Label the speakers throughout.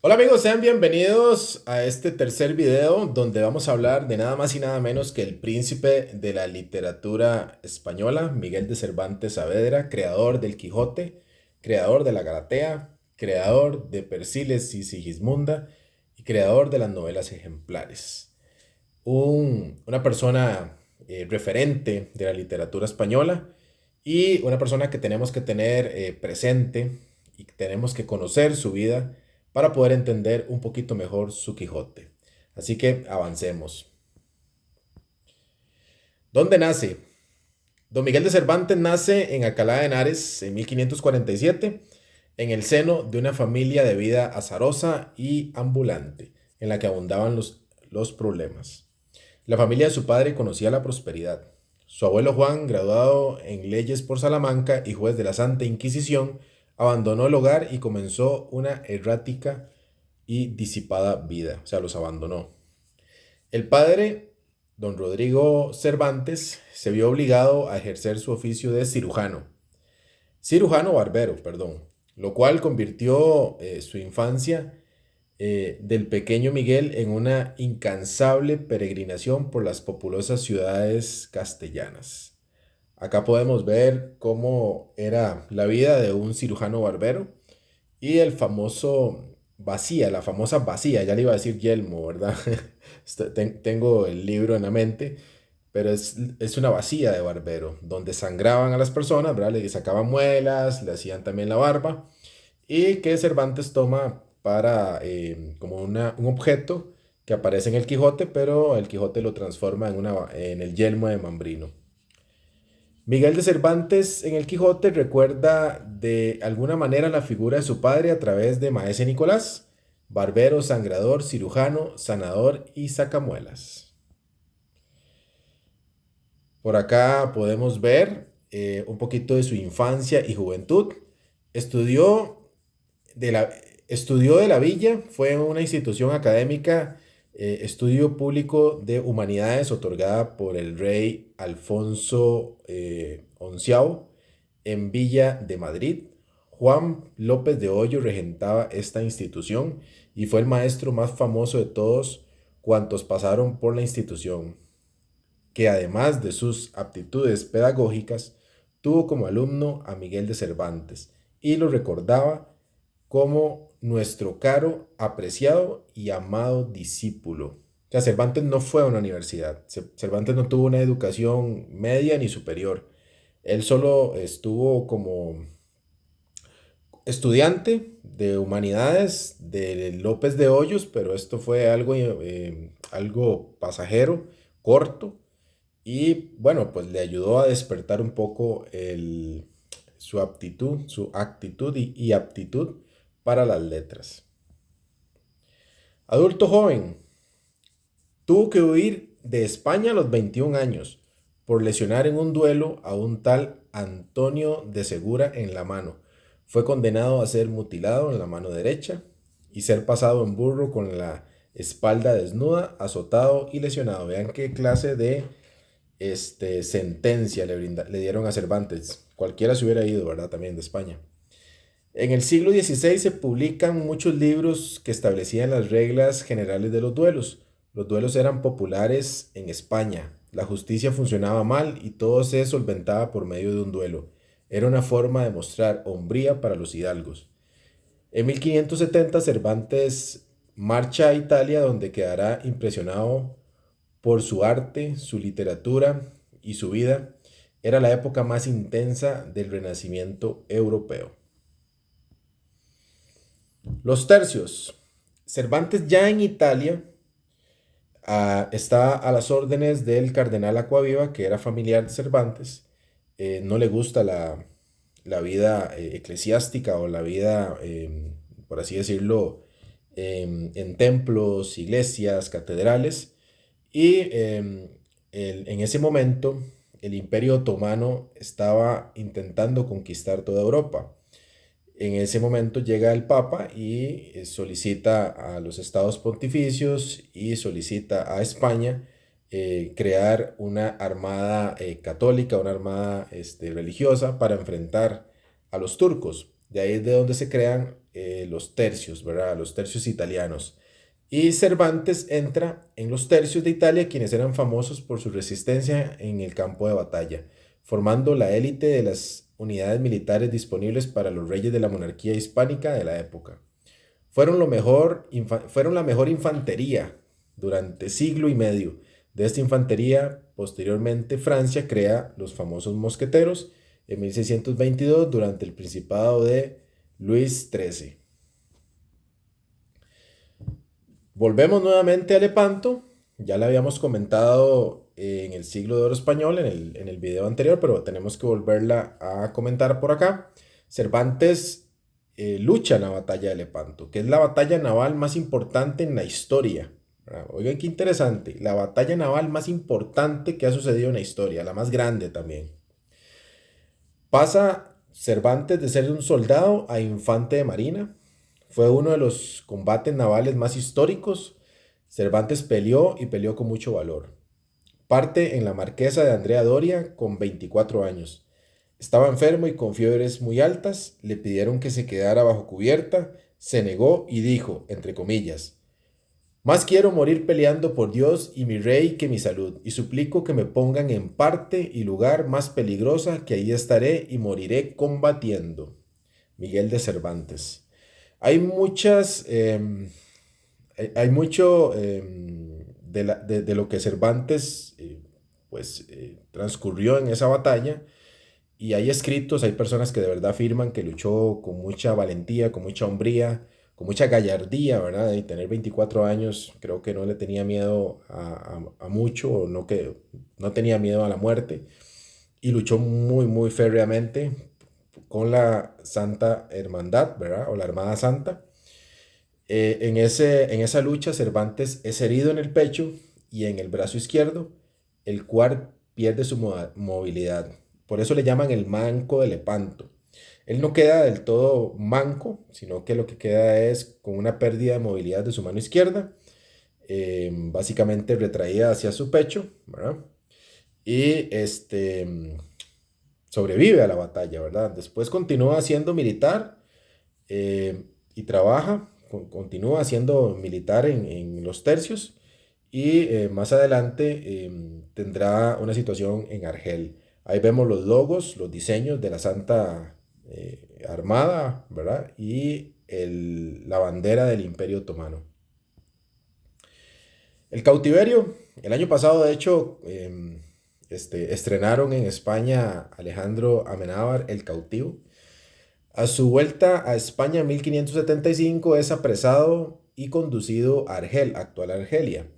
Speaker 1: Hola amigos, sean bienvenidos a este tercer video donde vamos a hablar de nada más y nada menos que el príncipe de la literatura española, Miguel de Cervantes Saavedra, creador del Quijote, creador de la Galatea, creador de Persiles y Sigismunda y creador de las novelas ejemplares. Una persona referente de la literatura española y una persona que tenemos que tener presente y que tenemos que conocer su vida para poder entender un poquito mejor su Quijote. Así que avancemos. ¿Dónde nace? Don Miguel de Cervantes nace en Alcalá de Henares en 1547, en el seno de una familia de vida azarosa y ambulante, en la que abundaban los problemas. La familia de su padre conocía la prosperidad. Su abuelo Juan, graduado en leyes por Salamanca y juez de la Santa Inquisición, abandonó el hogar y comenzó una errática y disipada vida, o sea, los abandonó. El padre, don Rodrigo Cervantes, se vio obligado a ejercer su oficio de cirujano barbero, perdón, lo cual convirtió su infancia del pequeño Miguel en una incansable peregrinación por las populosas ciudades castellanas. Acá podemos ver cómo era la vida de un cirujano barbero y el famoso vacía, la famosa vacía, ya le iba a decir yelmo, ¿verdad? Tengo el libro en la mente, pero es una vacía de barbero, donde sangraban a las personas, ¿verdad? Le sacaban muelas, le hacían también la barba, y que Cervantes toma para como un objeto que aparece en el Quijote, pero el Quijote lo transforma en el yelmo de Mambrino. Miguel de Cervantes en el Quijote recuerda de alguna manera la figura de su padre a través de Maese Nicolás, barbero, sangrador, cirujano, sanador y sacamuelas. Por acá podemos ver un poquito de su infancia y juventud. Estudió de la, Estudió de la Villa, fue una institución académica, estudio público de humanidades otorgada por el rey Alfonso XI en Villa de Madrid. Juan López de Hoyo regentaba esta institución y fue el maestro más famoso de todos cuantos pasaron por la institución, que además de sus aptitudes pedagógicas, tuvo como alumno a Miguel de Cervantes y lo recordaba como nuestro caro, apreciado y amado discípulo. O sea, Cervantes no fue a una universidad, Cervantes no tuvo una educación media ni superior. Él solo estuvo como estudiante de humanidades de López de Hoyos, pero esto fue algo pasajero, corto, y bueno, pues le ayudó a despertar un poco su actitud y aptitud para las letras. Adulto joven, tuvo que huir de España a los 21 años por lesionar en un duelo a un tal Antonio de Segura en la mano. Fue condenado a ser mutilado en la mano derecha y ser pasado en burro con la espalda desnuda, azotado y lesionado. Vean qué clase de sentencia le dieron a Cervantes. Cualquiera se hubiera ido, ¿verdad? También de España. En el siglo XVI se publican muchos libros que establecían las reglas generales de los duelos. Los duelos eran populares en España. La justicia funcionaba mal y todo se solventaba por medio de un duelo. Era una forma de mostrar hombría para los hidalgos. En 1570 Cervantes marcha a Italia, donde quedará impresionado por su arte, su literatura y su vida. Era la época más intensa del Renacimiento europeo. Los tercios. Cervantes ya en Italia está a las órdenes del cardenal Acquaviva, que era familiar de Cervantes. No le gusta la vida eclesiástica o la vida, por así decirlo, en templos, iglesias, catedrales. Y en ese momento el Imperio Otomano estaba intentando conquistar toda Europa. En ese momento llega el Papa y solicita a los estados pontificios y solicita a España crear una armada católica, una armada religiosa para enfrentar a los turcos. De ahí es de donde se crean los tercios, ¿verdad? Los tercios italianos. Y Cervantes entra en los tercios de Italia, quienes eran famosos por su resistencia en el campo de batalla, formando la élite de las unidades militares disponibles para los reyes de la monarquía hispánica de la época. Fueron la mejor infantería durante siglo y medio. De esta infantería, posteriormente Francia crea los famosos mosqueteros en 1622 durante el principado de Luis XIII. Volvemos nuevamente a Lepanto. Ya le habíamos comentado en el siglo de oro español en el video anterior, pero tenemos que volverla a comentar por acá. Cervantes lucha en la batalla de Lepanto, que es la batalla naval más importante en la historia. Oigan qué interesante, la batalla naval más importante que ha sucedido en la historia, la más grande también. Pasa Cervantes de ser un soldado a infante de marina. Fue uno de los combates navales más históricos. Cervantes peleó y peleó con mucho valor. Parte en la Marquesa de Andrea Doria con 24 años. Estaba enfermo y con fiebres muy altas. Le pidieron que se quedara bajo cubierta. Se negó y dijo, entre comillas, más quiero morir peleando por Dios y mi rey que mi salud, y suplico que me pongan en parte y lugar más peligrosa, que ahí estaré y moriré combatiendo. Miguel de Cervantes. Hay muchas, hay mucho de lo que Cervantes transcurrió en esa batalla y hay escritos, hay personas que de verdad afirman que luchó con mucha valentía, con mucha hombría, con mucha gallardía, ¿verdad? Y tener 24 años, creo que no le tenía miedo a mucho, o no, que, no tenía miedo a la muerte, y luchó muy, muy férreamente con la Santa Hermandad, ¿verdad? O la Armada Santa. En esa lucha, Cervantes es herido en el pecho y en el brazo izquierdo, el cual pierde su movilidad. Por eso le llaman el manco de Lepanto. Él no queda del todo manco, sino que lo que queda es con una pérdida de movilidad de su mano izquierda, básicamente retraída hacia su pecho, ¿verdad? Y sobrevive a la batalla, ¿verdad? Después continúa siendo militar y trabaja, continúa siendo militar en los tercios y más adelante tendrá una situación en Argel. Ahí vemos los logos, los diseños de la Santa Armada, ¿verdad? Y la bandera del Imperio Otomano. El cautiverio, el año pasado de hecho estrenaron en España Alejandro Amenábar El Cautivo. A su vuelta a España en 1575 es apresado y conducido a Argel, actual Argelia.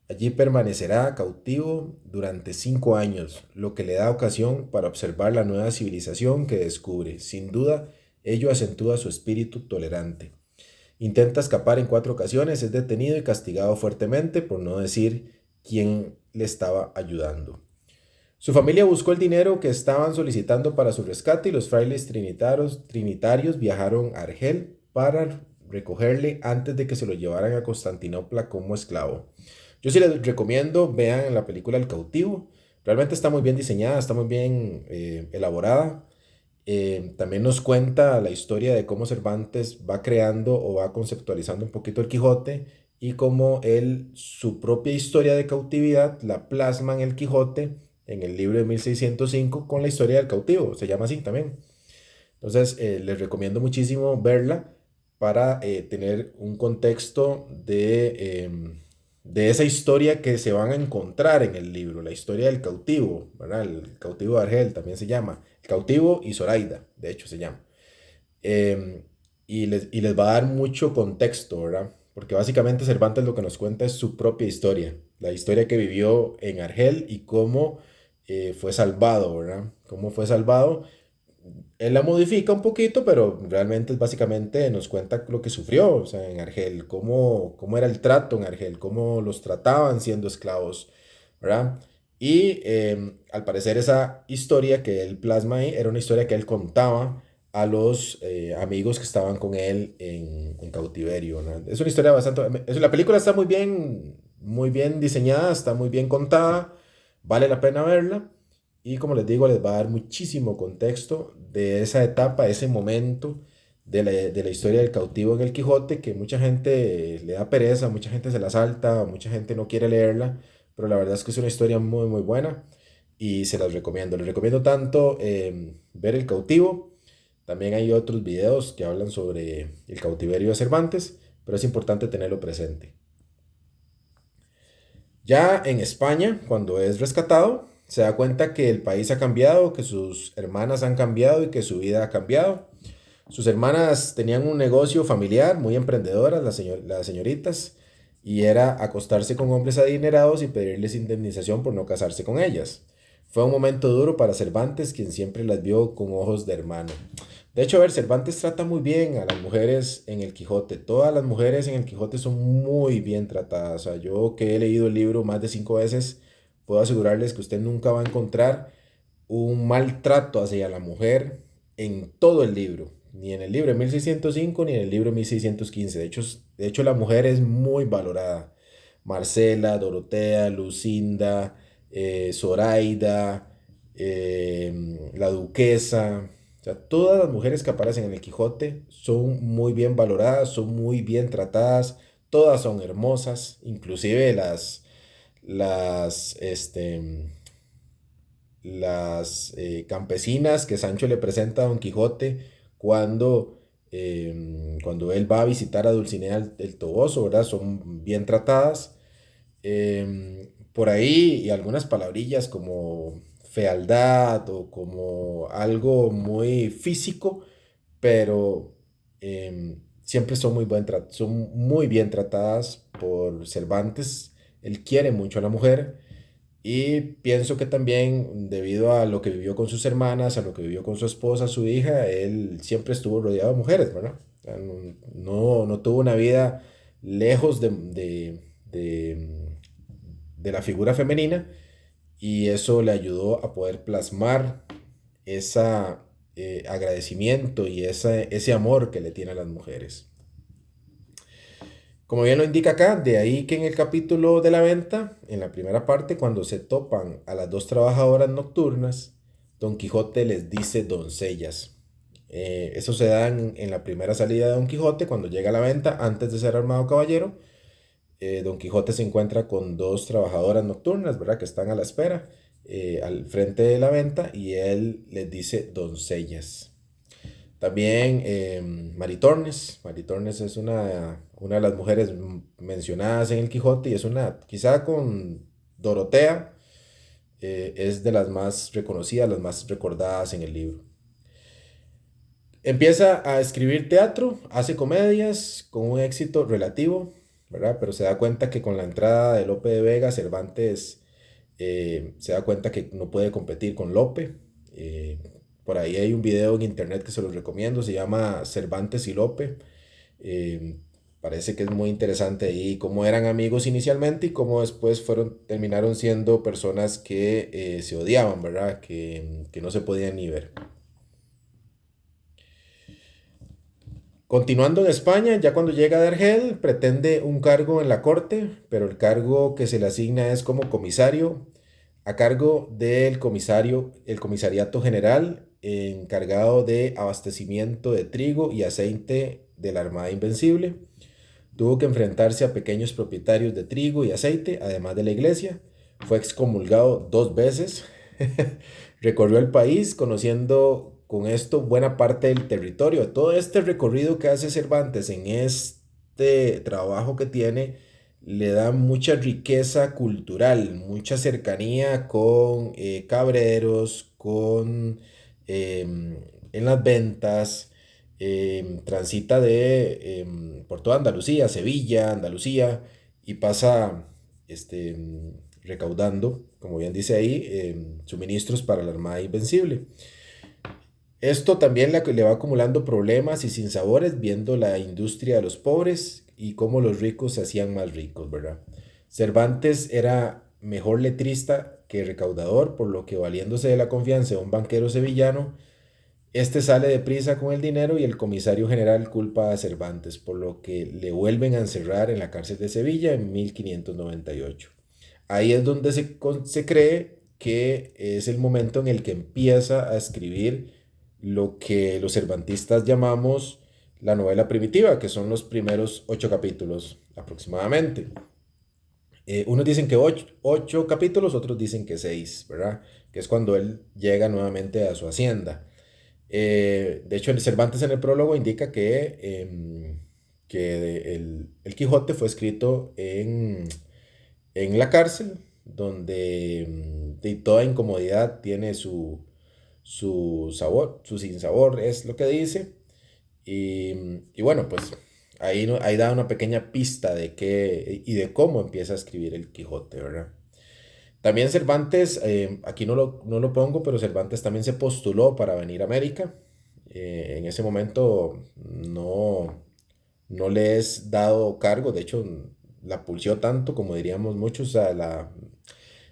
Speaker 1: Allí permanecerá cautivo durante 5 años, lo que le da ocasión para observar la nueva civilización que descubre. Sin duda, ello acentúa su espíritu tolerante. Intenta escapar en 4 ocasiones, es detenido y castigado fuertemente, por no decir quién le estaba ayudando. Su familia buscó el dinero que estaban solicitando para su rescate y los frailes trinitarios viajaron a Argel para recogerle antes de que se lo llevaran a Constantinopla como esclavo. Yo sí les recomiendo, vean la película El Cautivo. Realmente está muy bien diseñada, está muy bien elaborada. También nos cuenta la historia de cómo Cervantes va creando o va conceptualizando un poquito el Quijote y cómo él, su propia historia de cautividad, la plasma en el Quijote en el libro de 1605 con la historia del cautivo, se llama así también. Entonces, les recomiendo muchísimo verla para tener un contexto de esa historia que se van a encontrar en el libro, la historia del cautivo, ¿verdad? El cautivo de Argel también se llama, el cautivo y Zoraida, de hecho se llama. Eh, y les va a dar mucho contexto, ¿verdad? Porque básicamente Cervantes lo que nos cuenta es su propia historia, la historia que vivió en Argel y cómo fue salvado, ¿verdad? Cómo fue salvado. Él la modifica un poquito, pero realmente es básicamente nos cuenta lo que sufrió, o sea, en Argel, cómo era el trato en Argel, cómo los trataban siendo esclavos, ¿verdad? Y al parecer esa historia que él plasma ahí era una historia que él contaba a los amigos que estaban con él en cautiverio, ¿no? Es una historia bastante... La película está muy bien diseñada, está muy bien contada, vale la pena verla. Y como les digo, les va a dar muchísimo contexto de esa etapa, ese momento, de la historia del cautivo en el Quijote, que mucha gente le da pereza, mucha gente se la salta, mucha gente no quiere leerla, pero la verdad es que es una historia muy, muy buena y se las recomiendo. Les recomiendo tanto ver El cautivo, también hay otros videos que hablan sobre el cautiverio de Cervantes, pero es importante tenerlo presente. Ya en España, cuando es rescatado, se da cuenta que el país ha cambiado, que sus hermanas han cambiado y que su vida ha cambiado. Sus hermanas tenían un negocio familiar, muy emprendedoras, las señoritas, y era acostarse con hombres adinerados y pedirles indemnización por no casarse con ellas. Fue un momento duro para Cervantes, quien siempre las vio con ojos de hermano. De hecho, a ver, Cervantes trata muy bien a las mujeres en el Quijote. Todas las mujeres en el Quijote son muy bien tratadas. O sea, yo que he leído el libro más de 5 veces, puedo asegurarles que usted nunca va a encontrar un maltrato hacia la mujer en todo el libro, ni en el libro de 1605 ni en el libro de 1615. De hecho la mujer es muy valorada. Marcela, Dorotea, Lucinda, Zoraida, la duquesa, o sea, todas las mujeres que aparecen en el Quijote son muy bien valoradas, son muy bien tratadas, todas son hermosas, inclusive las campesinas que Sancho le presenta a Don Quijote cuando él va a visitar a Dulcinea el Toboso, ¿verdad? Son bien tratadas. Por ahí y algunas palabrillas como fealdad o como algo muy físico, pero siempre son muy bien tratadas por Cervantes. Él quiere mucho a la mujer y pienso que también debido a lo que vivió con sus hermanas, a lo que vivió con su esposa, su hija, él siempre estuvo rodeado de mujeres, ¿verdad? O sea, no tuvo una vida lejos de la figura femenina y eso le ayudó a poder plasmar ese agradecimiento y ese amor que le tiene a las mujeres. Como bien lo indica acá, de ahí que en el capítulo de la venta, en la primera parte, cuando se topan a las dos trabajadoras nocturnas, Don Quijote les dice doncellas. Eso se da en la primera salida de Don Quijote, cuando llega a la venta, antes de ser armado caballero. Don Quijote se encuentra con dos trabajadoras nocturnas, ¿verdad? Que están a la espera al frente de la venta y él les dice doncellas. También Maritornes. Maritornes es una de las mujeres mencionadas en el Quijote y es quizá con Dorotea, es de las más reconocidas, las más recordadas en el libro. Empieza a escribir teatro, hace comedias con un éxito relativo, ¿verdad? Pero se da cuenta que con la entrada de Lope de Vega, Cervantes se da cuenta que no puede competir con Lope. Eh, por ahí hay un video en internet que se los recomiendo, se llama Cervantes y Lope. Eh, Parece que es muy interesante ahí cómo eran amigos inicialmente y cómo después terminaron siendo personas que se odiaban, ¿verdad? Que no se podían ni ver. Continuando en España, ya cuando llega a Argel, pretende un cargo en la corte, pero el cargo que se le asigna es como comisario, a cargo del comisario, el comisariato general, encargado de abastecimiento de trigo y aceite de la Armada Invencible. Tuvo que enfrentarse a pequeños propietarios de trigo y aceite, además de la iglesia. Fue excomulgado 2 veces. Recorrió el país conociendo con esto buena parte del territorio. Todo este recorrido que hace Cervantes en este trabajo que tiene le da mucha riqueza cultural, mucha cercanía con cabreros, en las ventas, transita por toda Andalucía, Sevilla, Andalucía, y pasa recaudando, como bien dice ahí, suministros para la Armada Invencible. Esto también le va acumulando problemas y sinsabores viendo la industria de los pobres y cómo los ricos se hacían más ricos, ¿verdad? Cervantes era mejor letrista que recaudador, por lo que valiéndose de la confianza de un banquero sevillano, este sale deprisa con el dinero y el comisario general culpa a Cervantes, por lo que le vuelven a encerrar en la cárcel de Sevilla en 1598. Ahí es donde se cree que es el momento en el que empieza a escribir lo que los cervantistas llamamos, la novela primitiva, que son los primeros 8 capítulos aproximadamente. Unos dicen que 8 capítulos, otros dicen que 6, ¿verdad? Que es cuando él llega nuevamente a su hacienda. De hecho, Cervantes en el prólogo indica que el Quijote fue escrito en la cárcel, donde de toda incomodidad tiene su sabor, su sinsabor, es lo que dice. Y bueno, pues ahí, ahí da una pequeña pista de qué y de cómo empieza a escribir el Quijote, ¿verdad? También Cervantes, aquí no lo pongo, pero Cervantes también se postuló para venir a América. En ese momento no le es dado cargo, de hecho la pulsió tanto, como diríamos muchos,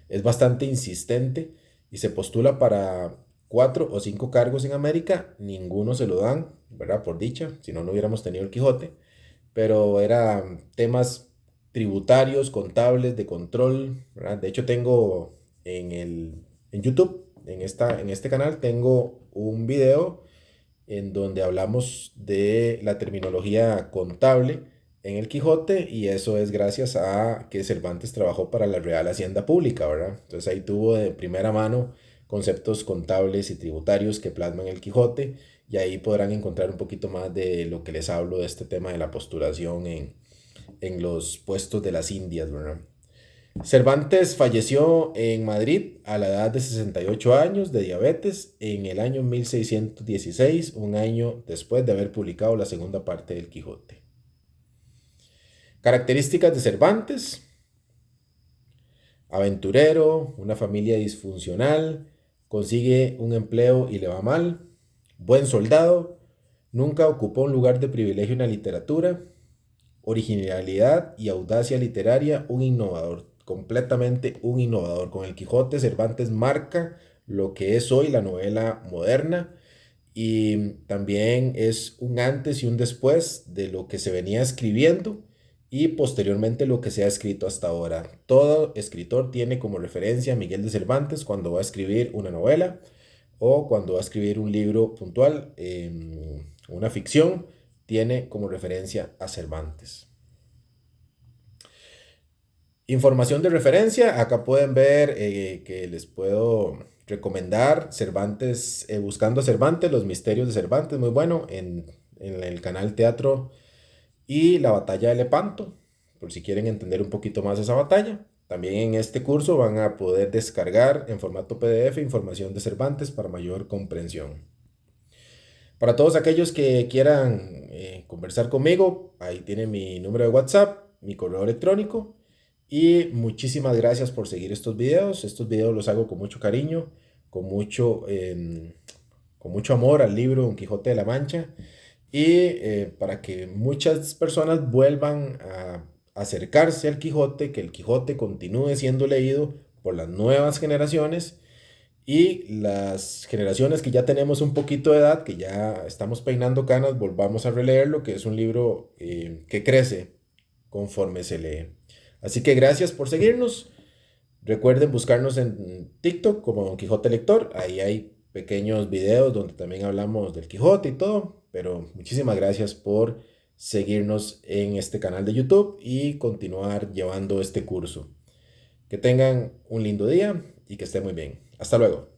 Speaker 1: es bastante insistente y se postula para 4 o 5 cargos en América, ninguno se lo dan, ¿verdad? Por dicha, si no, no hubiéramos tenido el Quijote, pero eran temas tributarios, contables, de control, ¿verdad? De hecho, tengo en YouTube, en este canal, tengo un video en donde hablamos de la terminología contable en el Quijote, y eso es gracias a que Cervantes trabajó para la Real Hacienda Pública, ¿verdad? Entonces ahí tuvo de primera mano conceptos contables y tributarios que plasman el Quijote, y ahí podrán encontrar un poquito más de lo que les hablo de este tema de la postulación en los puestos de las Indias, ¿verdad? Cervantes falleció en Madrid a la edad de 68 años de diabetes en el año 1616, un año después de haber publicado la segunda parte del Quijote. Características de Cervantes: aventurero, una familia disfuncional, consigue un empleo y le va mal, buen soldado, nunca ocupó un lugar de privilegio en la literatura, originalidad y audacia literaria, un innovador, completamente un innovador. Con el Quijote, Cervantes marca lo que es hoy la novela moderna, y también es un antes y un después de lo que se venía escribiendo y posteriormente lo que se ha escrito hasta ahora. Todo escritor tiene como referencia a Miguel de Cervantes cuando va a escribir una novela o cuando va a escribir un libro puntual, una ficción, tiene como referencia a Cervantes. Información de referencia, acá pueden ver que les puedo recomendar Cervantes, Buscando a Cervantes, Los Misterios de Cervantes, muy bueno, en el canal Teatro y la Batalla de Lepanto, por si quieren entender un poquito más esa batalla. También en este curso van a poder descargar en formato PDF información de Cervantes para mayor comprensión. Para todos aquellos que quieran conversar conmigo, ahí tienen mi número de WhatsApp, mi correo electrónico, y muchísimas gracias por seguir estos videos. Estos videos los hago con mucho cariño, con con mucho amor al libro Don Quijote de la Mancha, y para que muchas personas vuelvan a acercarse al Quijote, que el Quijote continúe siendo leído por las nuevas generaciones, y las generaciones que ya tenemos un poquito de edad, que ya estamos peinando canas, volvamos a releerlo, que es un libro que crece conforme se lee. Así que gracias por seguirnos. Recuerden buscarnos en TikTok como Don Quijote Lector. Ahí hay pequeños videos donde también hablamos del Quijote y todo. Pero muchísimas gracias por seguirnos en este canal de YouTube y continuar llevando este curso. Que tengan un lindo día y que estén muy bien. Hasta luego.